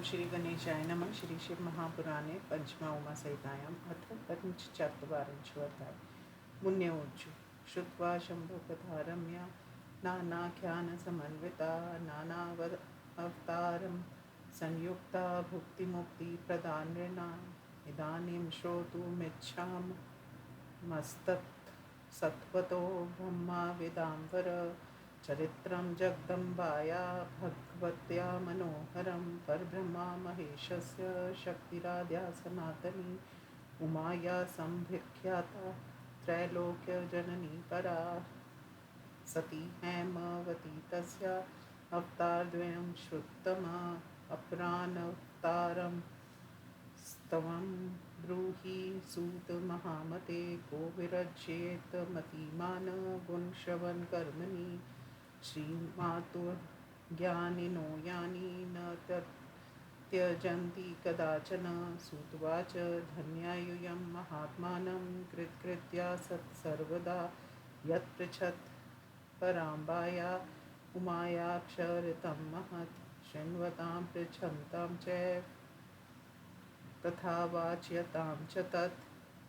श्री गणेशाय नमः। श्री शिव महापुराणे पंचमा उमा सहितायाम् अथ पंचचत्वारिंशोऽध्याय। मुन्योवाच श्रुत्वा शम्भुकथा रम्या नानाख्यानसमन्विता नानावतारं संयुक्ता भुक्तिमुक्तिप्रदा नृणाम् इदानीं श्रोतुमिच्छामस्तत् सत्वतो ब्रह्मविदाम्बर चरित्रं जगदम्बाया भगवत्या मनोहरं परब्रह्मा महेशस्य शक्तिराद्या सनातनी उमाया संविख्याता त्रैलोक्यजननी परा सती हेमवती तस्या अवतारद्वयं श्रुतमा अपरानवतारं स्तवं ब्रूहि सूत महामते को विरज्येत मतिमान गुणश्रवण कर्मणि श्रीमातुर्ज्ञानिनो यानि न त्यजन्ति कदाचन। सूतवाच धन्यायूयं महात्मानं कृत्कृत्या सत्सर्वदा यत्पृच्छत् पराम्बाया उमायाक्षरितं महत् शृण्वतां पृच्छन्तां चैव तथा वाच्यतां च तत्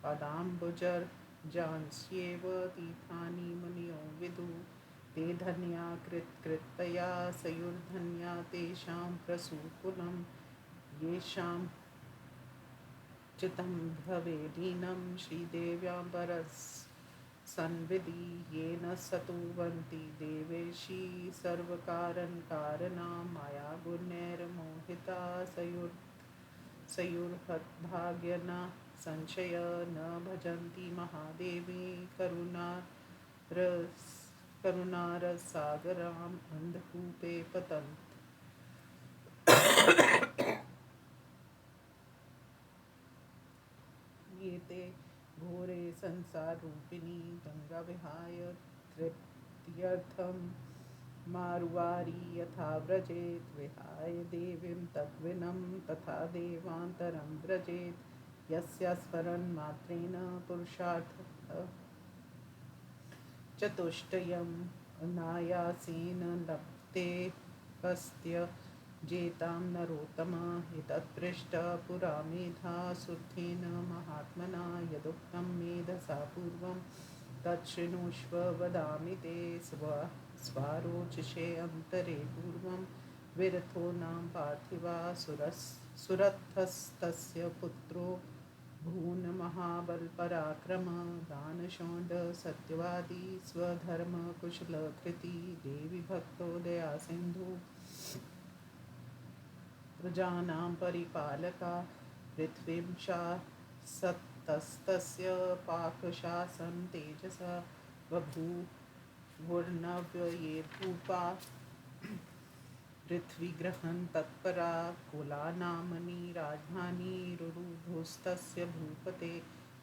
पादाम्बुजर्जांस्येव तीर्थानि मुनयो विदु ते धन्या कृत्कृतया सयुर्धन्या तेषां प्रसूकुलं येषां चितं भवेदीनं श्रीदेव्यां परसंविधि येन स्तुवन्ति देवेशी सर्वकारणकारणा मायागुणैर्मोहिता सयुर्हतभाग्य न संशय न भजन्ति महादेवी करुणारसागराम् अन्धकूपे पतन्ति। ये ते घोरे संसाररूपिणी गंगा विहाय तृप्त्यर्थं मारुवारी यथा व्रजेत विहाय देवीं तद्विनं तथा देवान्तरं व्रजेत यस्या स्मरन् मात्रेण पुरुषार्थः चतुष्टयम् अनायासेन लभते कस्य जेतां नरोत्तम एतत्पृष्टः पुरा मेधा शुद्धेन महात्मना यदुक्तं मेधसा पूर्वं तच्छृणुष्व वदामि ते स्वारोचषे अन्तरे पूर्वं विरथो नाम पार्थिवा सुरथस्तस्य पुत्रो भून महाबलपराक्रम दानशौण्ड सत्यवादी स्वधर्मकुशलकृति देवी भक्तो दया सिन्धु प्रजानां परिपालका पृथ्वीं शासतस्तस्य पाकशासनं तेजसा बभूवुर्नव्ययेद्भूपा पृथ्वीग्रहण तत्परा कुलानामनी राजधानी रुरुभुस्तस्य भूपते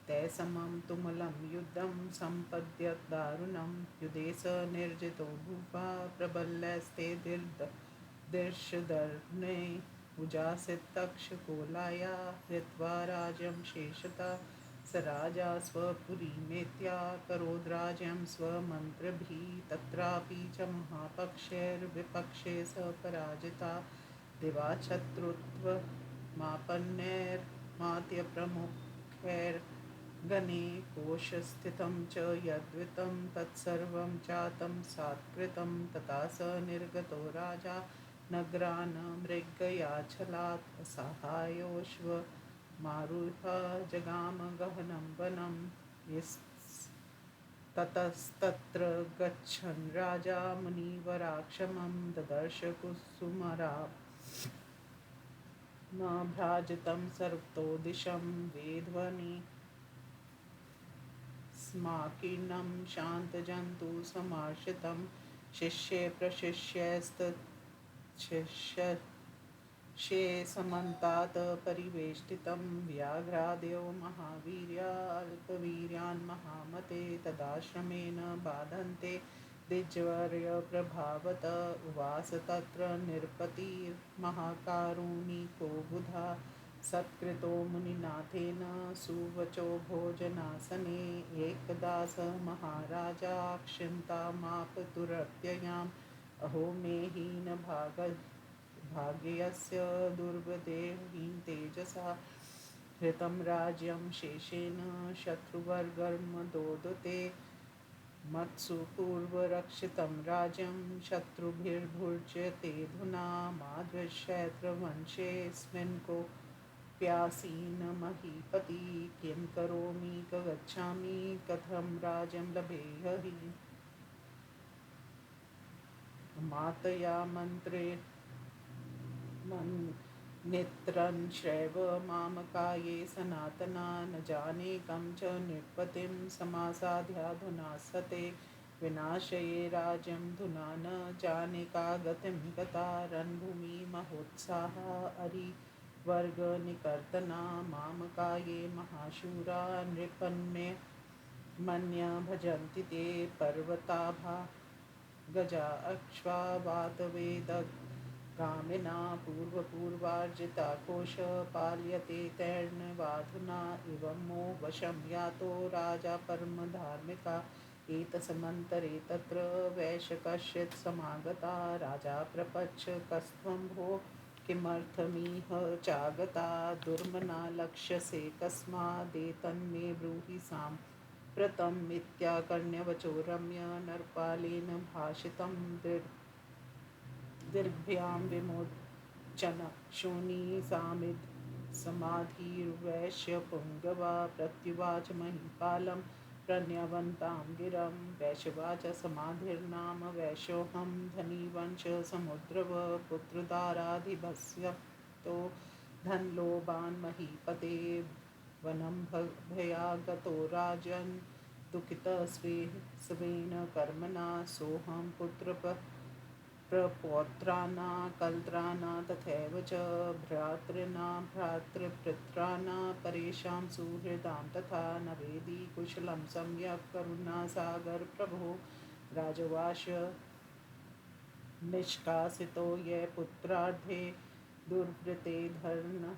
तैसमं तुमुलं युद्धं सम्पद्यत दारुणं युधे स निर्जितो भूपा प्रबलैस्ते दीर्षदर्णे उजासितक्षकोलाया हृत्वा राज्यं शेषता स राजा स्वपुरीमेत्या करोद्राज्यं स्वमन्त्रिभिः तत्रापि च महापक्षैर्विपक्षे स पराजिता दिवाच्छत्रुत्वमापन्नैर्मात्यप्रमुखैर्गणे कोशस्थितं च यद्वितं तत्सर्वं चातं सात्कृतं तथा स निर्गतो राजा नगरान् मृगयाच्छलात् असहायोऽश्व मारुह्य जगाम गहनं वनं ततस्तत्र गच्छन् राजा मुनिवराक्षमं ददर्श कुसुमराभ्राजितं सर्वतो दिशं वेध्वनि स्माकीर्णं शान्तजन्तुसमाश्रितं शिष्ये प्रशिष्यैस्तच्छिष्ये समन्तात् परिवेष्टितं व्याघ्रादयो महावीर्या अल्पवीर्यान् महामते तदाश्रमेण बाधन्ते द्विजवर्यप्रभावत उवास तत्र नृपतिर्महाकारुणिको बुधा सत्कृतो मुनिनाथेन सुवचो भोजनासने एकदा स महाराजा क्षिन्तामापतुरत्ययाम् अहो मे हीनभागः भाग्यस्य दुर्वदेहीं तेजसा हृतं राज्यं शेषेण शत्रुवर्गर्मदोदते मत्सु पूर्वरक्षितं राज्यं शत्रुभिर्भुज्यते धुना माद्रश्यैत्र वंशेऽस्मिन् कोऽप्यासीन महीपति किं करोमि क गच्छामि कथं राज्यं लभेयहि मातया मन्त्रे नेत्रं श्रैव मामकाये सनातना न जाने कं च नृपतिं समासाध्याधुना सते विनाशये राज्यं धुना न जाने का गतिं गता रणभूमि महोत्साहा अरिवर्गनिकर्तना मामकाये महाशूरा नृपन्मे मन्य भजन्ति ते पर्वताभा गजा अक्ष्वावातवेदक कामिना पूर्वपूर्वार्जिता कोश पाल्यते तैर्नवाधुना इवं मो वशं यातो राजा परमधार्मिका एतस्मन्तरे तत्र वैशकश्चित् समागता राजा प्रपच्छ कस्त्वं भो किमर्थमिह चागता दुर्मना लक्ष्यसे कस्मादेतन्मे ब्रूहि साम्प्रतमित्याकर्ण्यवचो रम्य नरपालेन भाषितं दीर्घ्यां विमोचन शूनी सामिद समाधिर्वैश्य पुङ्गवा प्रत्युवाच महीपालं प्रणयवन्तां गिरं वैश्यवाच समाधिर्नाम वैश्योऽहं धनीवंश समुद्रव पुत्रदाराधिभस्य तो धनलोभान् महीपते वनं भयागतो राजन् दुःखितः स्वेन कर्मणा सोऽहं प्रपौत्राणा कलत्राणा तथैव च भ्रातॄणां भ्रातृपुत्राणां परेषां सुहृदां तथा न वेदी कुशलं सम्यक् करुणासागर प्रभो राजवाश निष्कासितो ये पुत्रार्धे दुर्वृते धर्न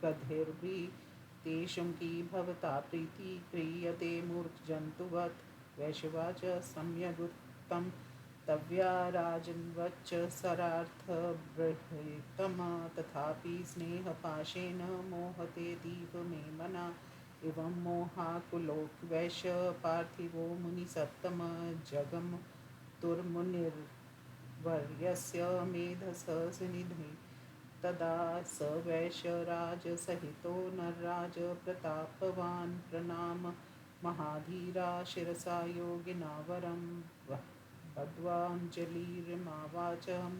गधिर्भिः तेषुं की भवता प्रीति क्रियते मूर्खजन्तुवत् वैश्यवाच सम्यगुक्तं तव्या राजन्वच्च सरार्थबृहत्तम तथापि स्नेहपाशेन मोहतेतीव मे मना एवं मोहाकुलो वैश्य पार्थिवो मुनिसत्तम जगम दुर्मुनिर्वर्यस्य मेधसः निधि तदा स वैश्यराजसहितो नरराज प्रतापवान् प्रणाम महाधीरा शिरसा योगिना वरं बद्ध्वाञ्जलिर्मावाचं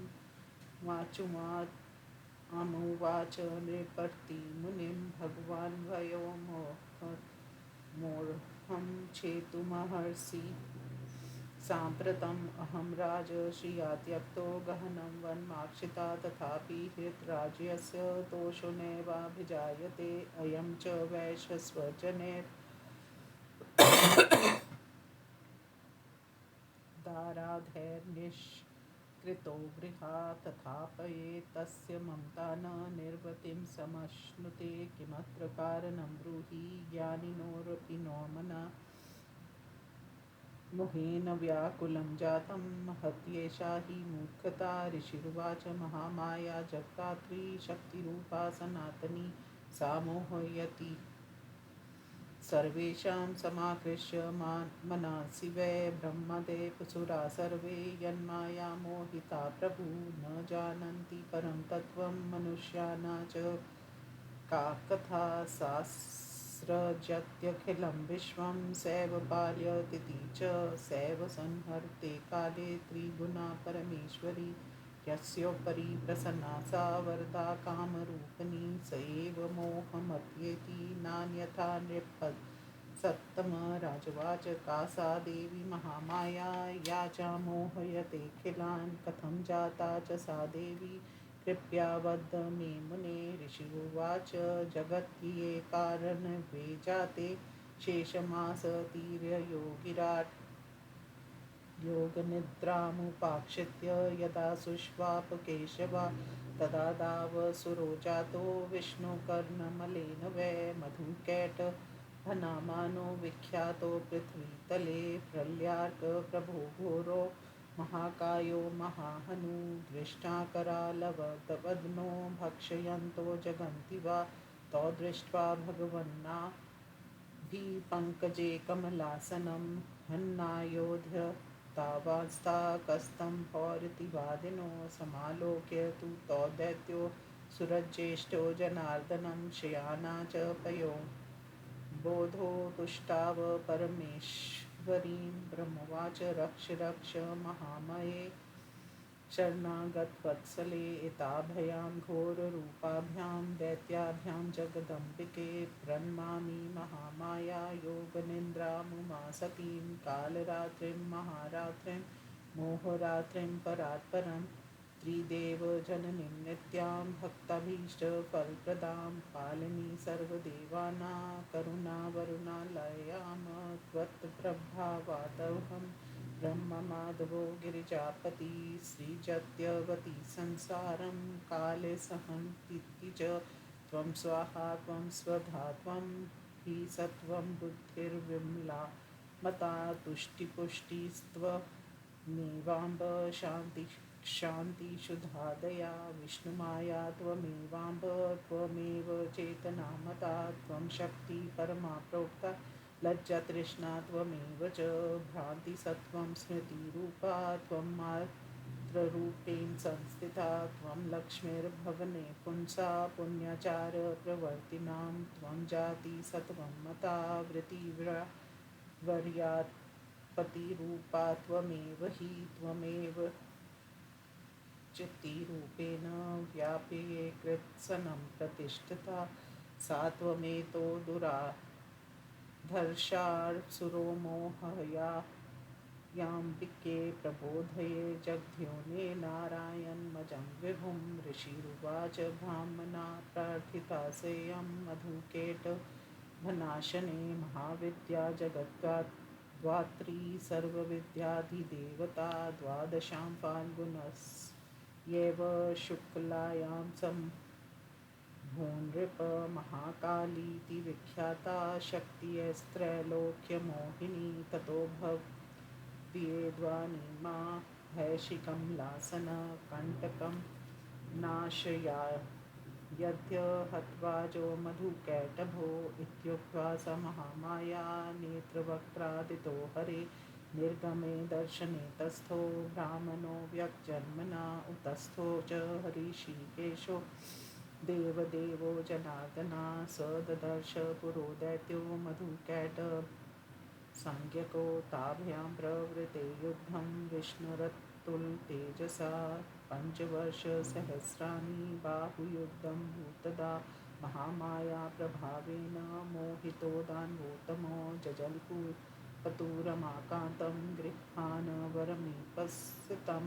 वाचुमामुवाच नृपति मुनिं भगवान् भयो मोर्हं छेतुमहर्षि साम्प्रतम् अहं राजश्रिया त्यक्तो गहनं वनमाक्षिता तथापि हृतराज्यस्य दोषो नैवाभिजायते अयं च दाराधैर्निष्कृतो गृहात् तथापयेत् तस्य ममता न निर्वृतिं समश्नुते किमत्र कारणं ब्रूहि ज्ञानिनोरपि नो मना मोहेन व्याकुलं जातं महत्येषा हि मूर्खता ऋषिरुवाच महामाया जगत्तात्री शक्तिरूपा सनातनी सा मोहयति सर्वेषां समाकृष्य मनांसि वै ब्रह्मदेवसुरा सर्वे यन्माया मोहिता प्रभु न जानन्ति परं तत्त्वं मनुष्याणां च का कथा सास्रजत्यखिलं विश्वं सैव पालयतीति च सैव संहर्ते काले त्रिगुणा परमेश्वरी यस्योपरि प्रसन्ना सा वरदा कामरूपिणी स एव मोहमत्येति नान्यथा नृपत् सत्तम राजवाच का सा देवी महामाया या च मोहयतेऽखिलान् कथं जाता च सा देवी कृपया वद मे मुने ऋषिरुवाच जगत्किये कारणवे जाते शेषमासतीर्ययोगिराट् योगनिद्रामुपाक्षित्य यदा सुष्वापकेशवा तदा दावसुरो जातो विष्णुकर्णमलेन वै मधुकैटभनामानो विख्यातो पृथ्वीतले प्रल्यार्क प्रभो घोरो महाकायो महाहनु दृष्टाकरालवदवदनो भक्षयन्तो जगन्ति वा तौ दृष्ट्वा भगवन्नाभिपङ्कजे कमलासनं हन्नायोध्य तावास्ताकस्तं पौरतिवादिनो समालोक्य तु तौ दैत्यो सुरज्येष्ठो जनार्दनं शयाना च पयो बोधो तुष्टाव परमेश्वरीं ब्रह्मवाच रक्ष रक्ष महामये शरणागतवत्सले एताभयां घोररूपाभ्यां दैत्याभ्यां जगदम्बिके प्रणमामि महामाया योगनिन्द्रामुमा सतीं कालरात्रिं महारात्रिं मोहरात्रिं परात्परं त्रिदेव जननीं नित्यां भक्ताभीष्टफलप्रदां पालिनी सर्वदेवानां करुणावरुणालयां त्वत्प्रभावादहं ब्रह्ममाधवो गिरिजापति श्रीजत्यवती संसारं काले सहन्तीति च त्वं स्वाहा त्वं स्वधा त्वं हि सत्वं बुद्धिर्विमला मता तुष्टिपुष्टिस्त्वमेवाम्ब शान्ति शान्तिशुद्धा दया विष्णुमाया त्वमेवाम्ब त्वमेव चेतना मता त्वं शक्ति परमा प्रोक्ता लज्जा तृष्णा त्वमेव च भ्रान्तिसत्त्वं स्मृतिरूपा त्वं मात्ररूपेण संस्थिता त्वं लक्ष्मीर्भवने पुंसा पुण्याचार प्रवर्तिनां त्वं जाति सत्त्वं मता वृत्तिवर्यात्पतिरूपा त्वमेव हि त्वमेव चित्तिरूपेण व्याप्ये कृत्सनं प्रतिष्ठिता सा त्वमेतो दुराधर्षासुरो मोहया याम्बिके प्रबोधये जगद्योने नारायणमजं विभुं ऋषिरुवाच ब्राह्मणा प्रार्थिता सेयं मधुकैटभनाशने महाविद्या जगद्धात्री सर्वविद्याधिदेवता द्वादशां फाल्गुनस्यैव शुक्लायां भूनृप महाकालीति विख्याता शक्तिस्त्रैलोक्यमोहिनी ततो भव्येद्वानिमा हैशिकमलासन कण्टकं नाशया यद्य हत्वाजो मधुकैटभो इत्युक्त्वा स महामाया नेत्रवक्त्रादितो हरे निर्गमे दर्शने तस्थो ब्राह्मणो व्यक्जन्मना उतस्थो च हरिषिकेशो देवदेवो जनार्दना स ददर्श पुरो दैत्यो मधुकैटभसंज्ञको ताभ्यां प्रवृते युद्धं विष्णुरतुलतेजसा पञ्चवर्षसहस्राणि बाहुयुद्धं भूतदा महामाया प्रभावेन मोहितो दान्वोत्तमो जजल्पतुरमाकान्तं गृहान् वरमीप्सितं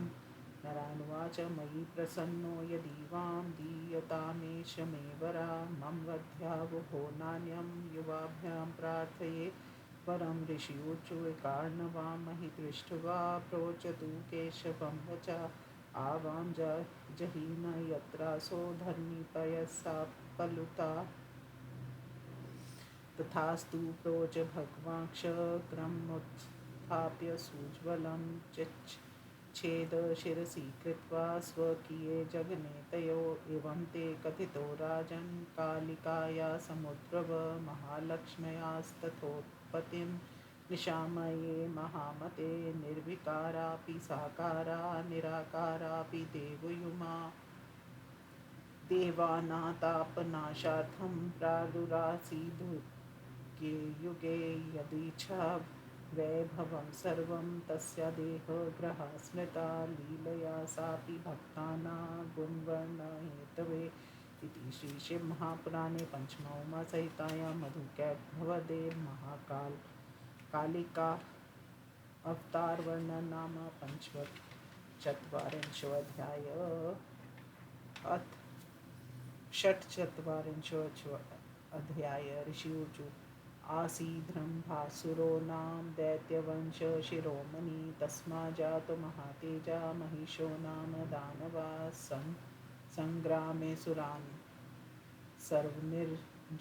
नरानुवाच मयि प्रसन्नो यदि वां दीयतामेष मे वरा मम वध्यावहो नान्यं युवाभ्यां प्रार्थये वरं ऋषियूचु कार्णवां महि दृष्ट्वा प्रोचतु केशवं वचा आवां जहीन यत्रासो धर्मीपयसा पलुता तथास्तु प्रोच भगवाक्षक्रमुत्थाप्य सुज्वलं छेद शिरसि कृत्वा स्वकीये जगनेतयो एवं ते कथितो राजन् कालिकाया समुद्रव महालक्ष्म्यास्तथोत्पत्तिं निशामये महामते निर्विकारापि साकारा निराकारापि देवयुमा देवानातापनाशार्थं प्रादुरासीदुर्गे युगे यदीच्छा वैभवं सर्वं तस्या देहग्रहा स्मृता लीलया सापि भक्तानां गुणवर्णहेतवे इति श्रीशिवमहापुराणे पंचमोमासहितायां मधुकैटभवदे कालिका अवतारवर्णनं नाम पंचचत्वारिंशोऽध्यायः अथ षट्चत्वारिंशोऽध्याय ऋषियुचु आसीद्रम्भासुरो नाम दैत्यवंश शिरोमणि तस्मा जातो महातेजा महिषो नाम दानवा संग्रामे सुरान्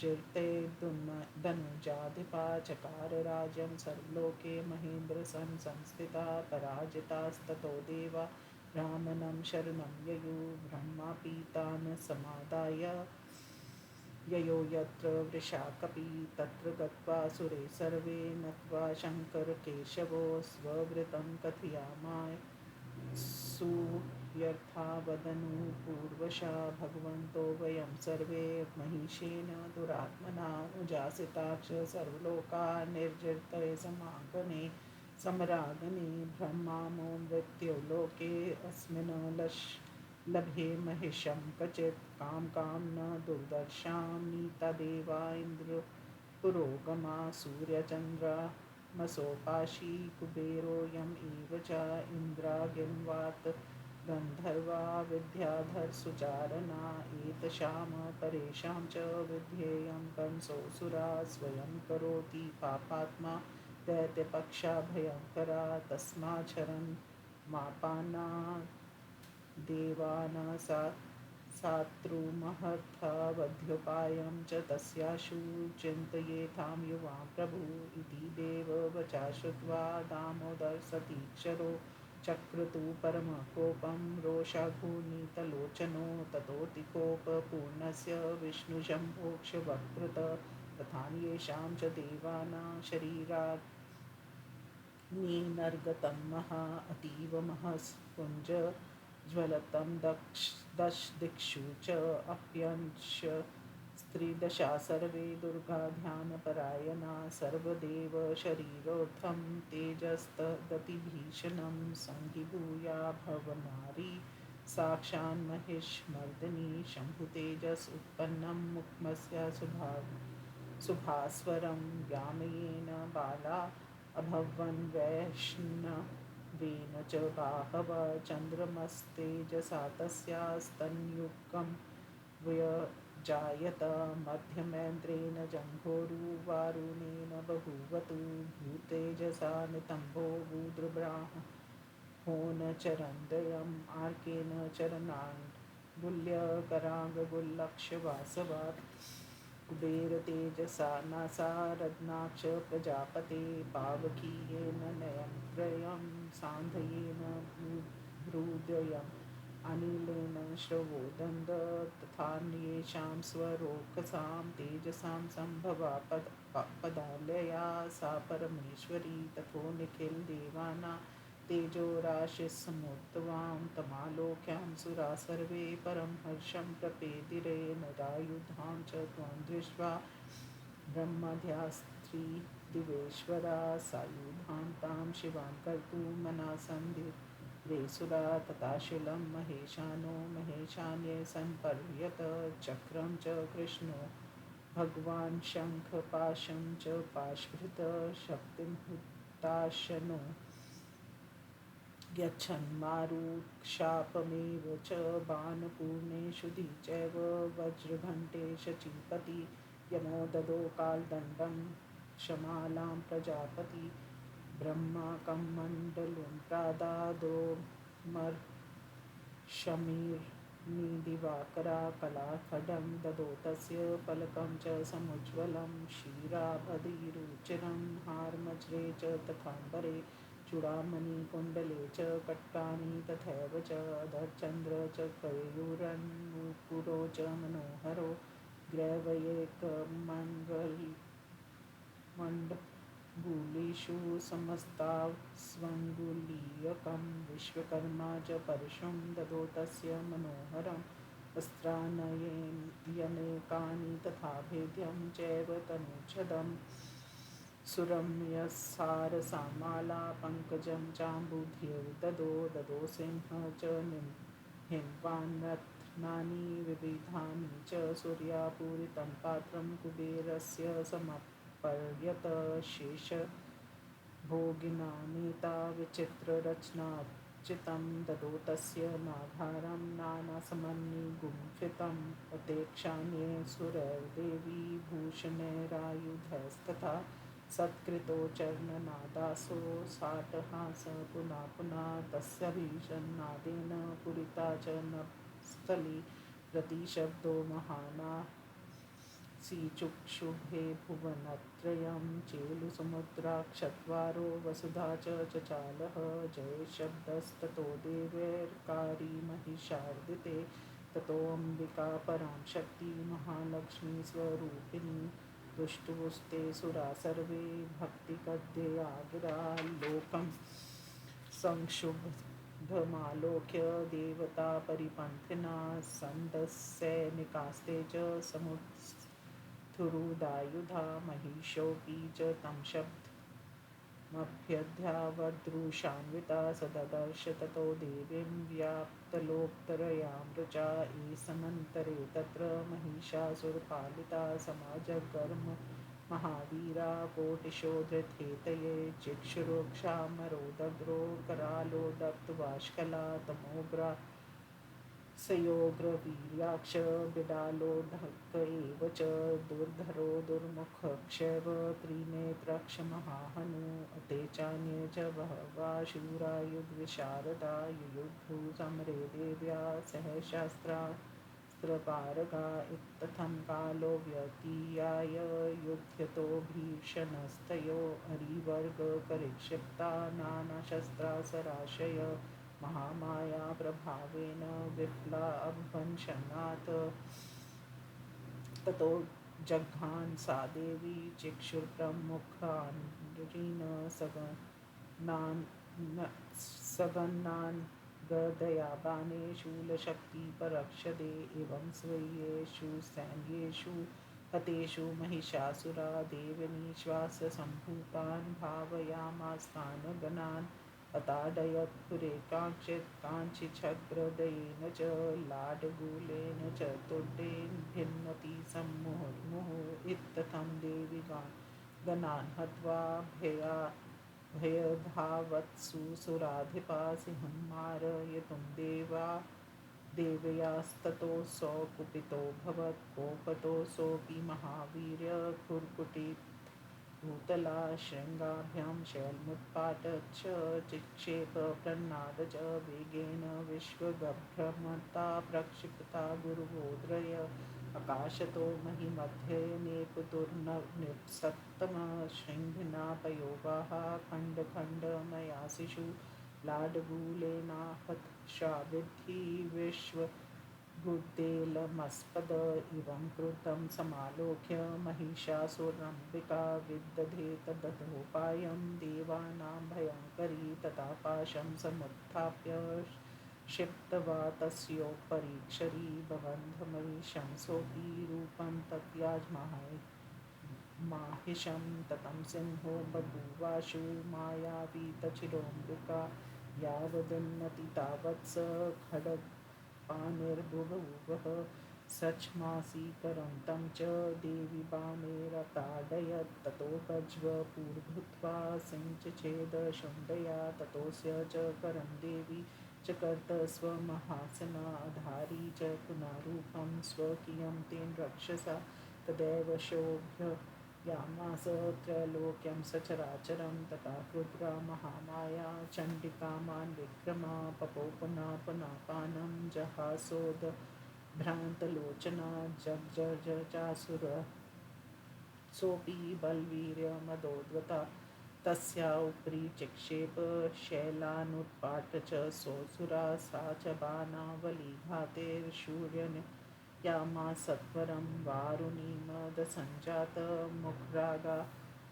जिर्ते धनुजाधिपा चकार राज्यं सर्वलोके महेन्द्र संस्थिता पराजितास्ततो देवा ब्राह्मणं शरणं ययु ब्रह्मा पीतान् समादाय ययो यत्र वृषाकपि तत्र गत्वा सुरे सर्वे नत्वा शङ्करकेशवो स्ववृतं कथयामाय सुयर्थावदनु पूर्वशा भगवन्तो वयं सर्वे महिषेन दुरात्मना उजासिताक्ष सर्वलोका निर्जितय समागमे समरागणे ब्रह्मामो मृत्युलोके अस्मिन् लभे महिषं क्वचित् काम न दुर्दर्शां नीता इन्द्र पुरोगमा सूर्यचन्द्र मसोपाशी कुबेरोऽयम् इव च इन्द्रागिन्वात् गन्धर्वा विद्याधर सुचारणा एतषां परेषां च विध्येयं कंसोऽसुरा स्वयं करोति पापात्मा दैत्यपक्षा भयङ्करा तस्माच्छरन् मापाना देवान् सातृमहर्थवध्योपायं च तस्याशु चिन्तयेथां युवां प्रभु इति देववचा श्रुत्वा दामोदरसतीक्षरो चक्रतु परमकोपं रोषाघूर्णितलोचनो ततोऽतिकोपपूर्णस्य विष्णुशम्भोक्षवक्कृत तथान्येषां च देवानां शरीराग्निर्गतं महा अतीव महस्पुञ्ज ज्वलतं दश दिक्षु च अप्यंश स्त्रीदशा सर्वे दुर्गा ध्यानपरायणा सर्वदेव शरीरोत्थं तेजस्तदतिभीषणं सङ्गिभूया भवनारी साक्षान्महिषमर्दिनी शम्भुतेजस उत्पन्नं मुक्मस्य सुभास्वरं व्यामयेन बाला अभवन् वैष्णवेन च बाहव चन्द्रमस्तेजसा तस्यास्तन्युक्तं व्यजायत मध्यमेन्द्रेण जम्भोरुवारुणेन बभूवतु भूतेजसा नितम्बो भूद्रब्राह्मणोऽनचरन्दयम् आर्केन चरणाङ्गुल्यकराङ्गुल्लक्षवासवात् कुबेरतेजसा नासा रत्नाक्ष प्रजापते पावकीयेन नयनत्रयं सान्ध्येन हृदयम् अनिलेन श्रवोदन्द तथान्येषां स्वरोकसां तेजसां सम्भवा पदालया सा परमेश्वरी तथो निखिलदेवानां तेजोराशिसमुद्भवां तमालोक्यां सुरा सर्वे परं हर्षं प्रपेदिरे नरायुधां च त्वं दृष्ट्वा ब्रह्मध्यास्त्रिदिवेश्वरा सायुधां तां शिवां कर्तुमनासन्धिरे सुरा तथाशिलं महेशानो महेशान्ये सम्पर्यत चक्रं च कृष्णो भगवान् शङ्खपाशं च पाशभृत शक्तिं हुताशनो यच्छन्मारुक्षापमेव च बाणपूर्णेषु चैव वज्रघण्टे शचीपति यमो ददो कालदण्डं क्षमालां प्रजापति ब्रह्माकं मण्डलं प्रादादोर्मर्षमीर्निदिवाकरा कलाखड्गं ददो तस्य फलकं च समुज्ज्वलं क्षीराभदिरुचिरं हारमज्रे च तथाम्बरे चूडामणिकुण्डले च कट्कानि तथैव च अधरचन्द्र च केयूरन्नूपुरो च मनोहरो ग्रैवयेकमण्डगुलीषु समस्तास्वङ्गुलीयकं विश्वकर्मा च परशुं ददो तस्य मनोहरं वस्त्राण्यनेकानि तथा भेद्यं चैव तनूच्छदम् सुरम्यसारसामाला पङ्कजं चाम्बुधिर्ददो सिंह च हिमवान्रत्नानि विविधानि च सूर्यापूरितं पात्रं कुबेरस्य समपर्यत शेषभोगिनानीता विचित्ररचनार्चितं ददो तस्य नागारं नानासमन्निगुम्फितं प्रत्यक्षान्ये सुरैर्देवी भूषणैरायुधैस्तथा सत्कृतो चरणनादासो साटहास पुनः पुनः तस्य भीषन्नादेन पुरिता च नभस्थली प्रतिशब्दो महाना श्रीचुक्षुभे भुवनत्रयं चेलुसमुद्राक्षत्वारो वसुधा च चचालः जय शब्दस्ततो देवैर्कारी महिषार्दिते ततोऽम्बिका परां शक्ति महालक्ष्मी स्वरूपिणी तुष्टुस्ते सुरा सर्वे भक्तिकद्यया गिरा लोकं संक्षुब्धमालोक्य देवता परिपन्थिना सन्दसैनिकास्ते च समुत्थुरुदायुधा महिषोऽपि च तं शब्दमभ्यद्यावदृशान्विता स ददर्श ततो देवीं व्याप्तलोकत्रयां ऋचा एषमन्तरे तत्र महिषासुरपालिता समाजगर्म महावीरा कोटिशोधृथेतये चिक्षुरुक्षामरोदग्रो करालो दत्तवाष्कला तमोग्रा सयोग्रवीर्याक्ष बिडालोदक एव च दुर्धरो दुर्मुखक्षैव त्रिनेत्रक्षमहाहनु अते चान्ये च बहवः शूरा युद्धविशारदा युयुधु समरे देव्या सह शस्त्रास्त्रपारगा इत्थं कालो व्यतीयाय युध्यतो भीषणस्तयो हरिवर्गपरिक्षिप्ता नानाशस्त्रासराशय महामाया प्रभावेन विप्ला अभ्वंशनात् ततो जघान सा देवी चिक्षुप्रमुखान्रीन् सगन्नान् गदयाबाणे शूलशक्तिपरक्षदे एवं स्वीयेषु सैन्येषु हतेषु महिषासुरा देविनी श्वाससम्भूतान् भावयामास्तान् गणान् अताडयत् पुरे काञ्चिच्छग्रदयेन च लाडगूलेन च तुड्डेन भिन्नति सम्मुहुर्मुहुः इत्थं देवी गणान् हत्वा भयधावत्सु सुराधिपा सिंहं मारयितुं देवयास्ततोऽसौ कुपितोऽभवत् कोपतोऽसोऽपि महावीर्य भूतला शृङ्गाभ्यां शैलमुत्पाट्य चिक्षेप प्रह्नाद च वेगेन विश्वगभ्रमता प्रक्षिप्ता गुरुवोद्रय आकाशतो महिमध्ये नेपतुर्निप्सत्तमशृङ्गिनापयोगाः खण्डखण्डमयाशिषु लाडगूलेनाहत शाविद्धि विश्वगुद्देलमस्पद इवं कृतं समालोक्य महिषासुरम्बिका विदधे तदधोपायं देवानां भयङ्करी तथा पाशं समुत्थाप्य क्षिप्त्वा तस्योपरीक्षरी बबन्धमहिषं सोऽपि रूपं तत्याजमाहिषं ततं सिंहो बभूवाशु मायावी तचिरोऽमृका यावदुन्नति तावत् स खड्गपाणिर्बभूवः सचमासीकरन्तं च देवी बाणेरताडयत् ततो वज्रपूर्भूत्वा सिञ्चछेद शुण्डया ततोऽस्य च करं देवी चकर्त स्वमहासना अधारी च पुनः रूपं स्वकीयं तेन रक्षसा तदैव शोभयामास त्रैलोक्यं सचराचरं तथा रुद्रा महामाया चण्डिकामान् विक्रमा पपोपनापनापानं जहासोदभ्रान्तलोचना जगजर्जचासुर सोऽपि बलवीर्यमदोद्गता तस्या उपरि चिक्षेप शैलानुत्पाट्य च सोऽसुरा सा च बाणावलीघातेर्शूर्ययामासत्वरं वारुणीमदसञ्जातमुखरागा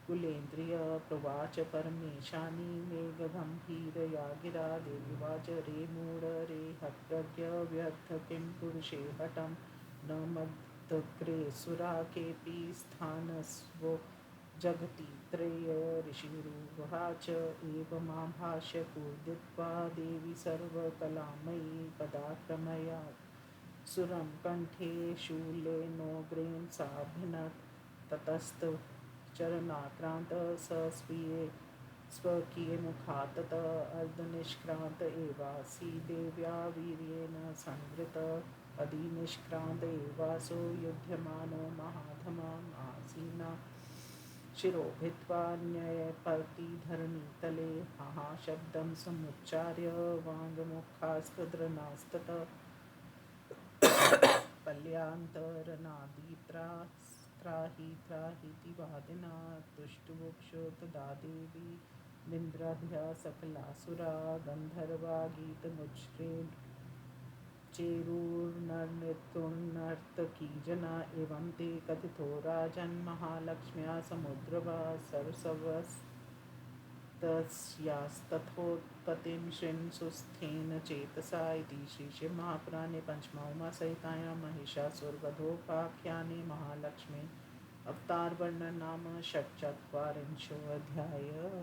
कुलेन्द्रिय प्रवाच परमेशानि मेघगम्भीरया गिरा देवीवाच रे मूढ रे हतप्रज्ञ व्यर्थ किं पुरुषे हठं न मद्ग्रे सुरा केऽपि स्थानस्वो जगति त्रय ऋषिरुवाच एवमाभाष्य कूर्दित्वा देवी सर्वकलामयी पदाक्रमया सुरं कण्ठे शूलेनोग्रेण साभिनत् ततस्तचरणाक्रान्त स स्वीये स्वकीयमुखात् तत अर्धनिष्क्रान्त एवासि देव्या वीर्येण संवृत अधिनिष्क्रान्त एवासो युध्यमानो महाधमाम् आसीना शिरो भित्त्वा न्ययपतिधरणीतले महाशब्दं समुच्चार्य वाङ्मुखास्तद्रनास्ततः पल्यान्तरनादीत्रास्तथा त्राहि त्राहीति वादिना तुष्टुमुक्षो तदा देवी निन्द्राध्या सकलासुरा गन्धर्वा गीतमुच्रे चेरुर्नर्तुर्नर्तकी जना एवं ते कथितो राजन् महालक्ष्म्या समुद्रवा सरसवस्तस्यास्तथोत्पत्तिं शृण्सुस्थेन चेतसा इति श्रीशिवमहापुराणे पंचमोमासहितायां महिषासुरवधोपाख्याने महालक्ष्मी अवतारवर्णन नाम षट्चत्वारिंशोऽध्यायः।